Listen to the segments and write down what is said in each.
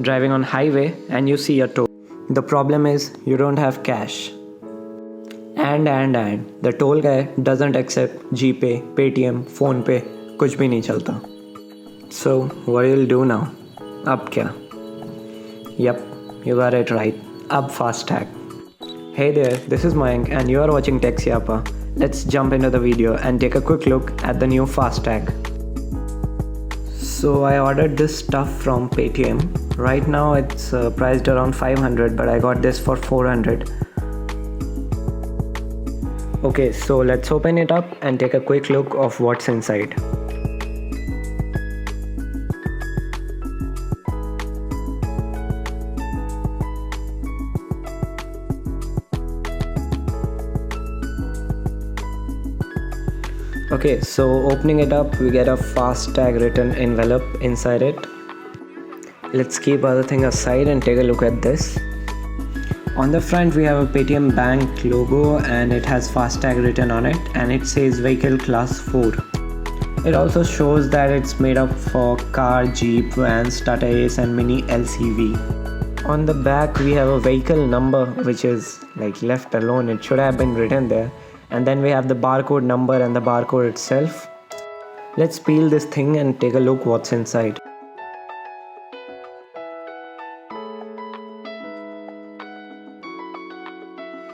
driving on highway and you see a toll. The problem is you don't have cash. And the toll guy doesn't accept GPay, Paytm, PhonePe, कुछ भी नहीं चलता. So what you'll do now? अब क्या? Yup, you got it right. Ab Fastag. Hey there, this is Mayank and you are watching TechSiapa. Let's jump into the video and take a quick look at the new Fastag. So I ordered this stuff from Paytm. Right now it's priced around 500, but I got this for 400. Okay, so let's open it up and take a quick look of what's inside. Okay, so opening it up, we get a Fastag written envelope inside it. Let's keep other thing aside and take a look at this. On the front we have a Paytm bank logo and it has Fastag written on it and it says vehicle class 4. It also shows that it's made up for car, jeep, vans, Tata Ace and mini LCV. On the back we have a vehicle number which is like left alone, it should have been written there. And then we have the barcode number and the barcode itself. Let's peel this thing and take a look what's inside.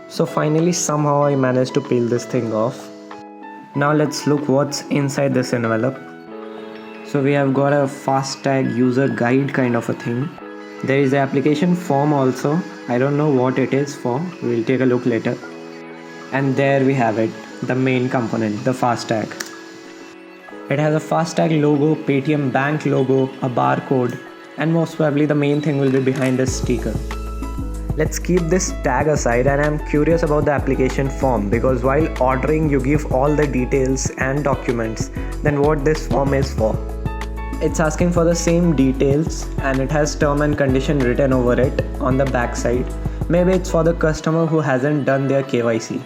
So finally somehow I managed to peel this thing off. Now let's look what's inside this envelope. So we have got a Fastag user guide kind of a thing. There is the application form also. I don't know what it is for. We'll take a look later. And there we have it, the main component, the Fastag. It has a Fastag logo, Paytm bank logo, a barcode, and most probably the main thing will be behind this sticker. Let's keep this tag aside and I'm curious about the application form because while ordering you give all the details and documents, then what this form is for. It's asking for the same details and it has term and condition written over it on the back side. Maybe it's for the customer who hasn't done their KYC.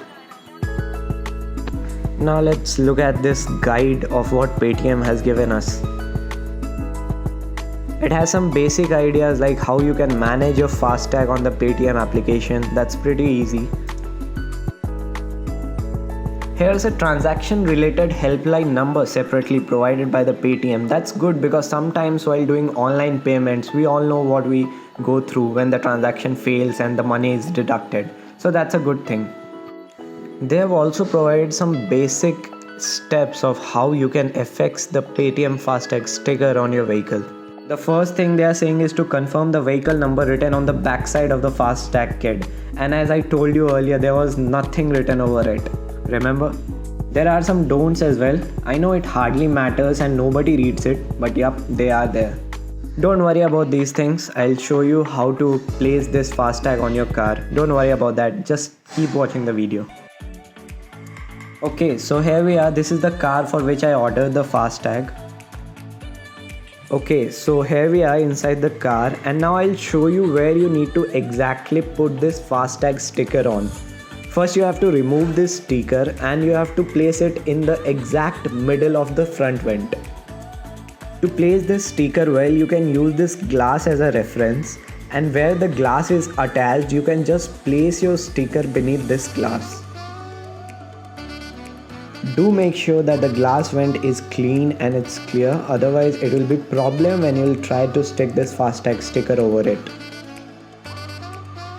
Now let's look at this guide of what Paytm has given us. It has some basic ideas like how you can manage your Fastag on the Paytm application. That's pretty easy. Here's a transaction related helpline number separately provided by the Paytm. That's good because sometimes while doing online payments, we all know what we go through when the transaction fails and the money is deducted. So that's a good thing. They have also provided some basic steps of how you can affix the Paytm Fastag sticker on your vehicle. The first thing they are saying is to confirm the vehicle number written on the backside of the Fastag kit. And as I told you earlier, there was nothing written over it. Remember? There are some don'ts as well. I know it hardly matters and nobody reads it, but yup, they are there. Don't worry about these things. I'll show you how to place this Fastag on your car. Don't worry about that. Just keep watching the video. Okay, so here we are. This is the car for which I ordered the Fastag. Okay, so here we are inside the car and now I'll show you where you need to exactly put this Fastag sticker on. First you have to remove this sticker and you have to place it in the exact middle of the front vent. To place this sticker well, you can use this glass as a reference and where the glass is attached, you can just place your sticker beneath this glass. Do make sure that the glass vent is clean and it's clear, otherwise it will be problem when you will try to stick this Fastag sticker over it.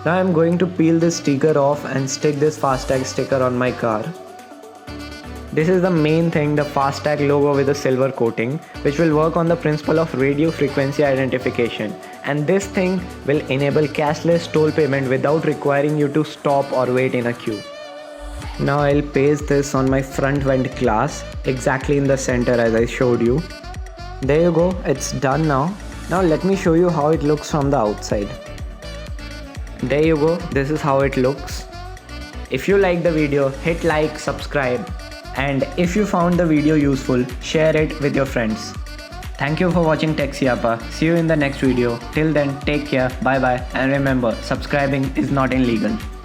Now I'm going to peel this sticker off and stick this Fastag sticker on my car. This is the main thing, the Fastag logo with a silver coating, which will work on the principle of radio frequency identification. And this thing will enable cashless toll payment without requiring you to stop or wait in a queue. Now I'll paste this on my front vent glass exactly in the center as I showed you. There you go, it's done now. Now let me show you how it looks from the outside. There you go, this is how it looks. If you like the video, hit like, subscribe, and if you found the video useful, share it with your friends. Thank you for watching TechSiapa. See you in the next video. Till then, take care, bye bye, and remember, subscribing is not illegal.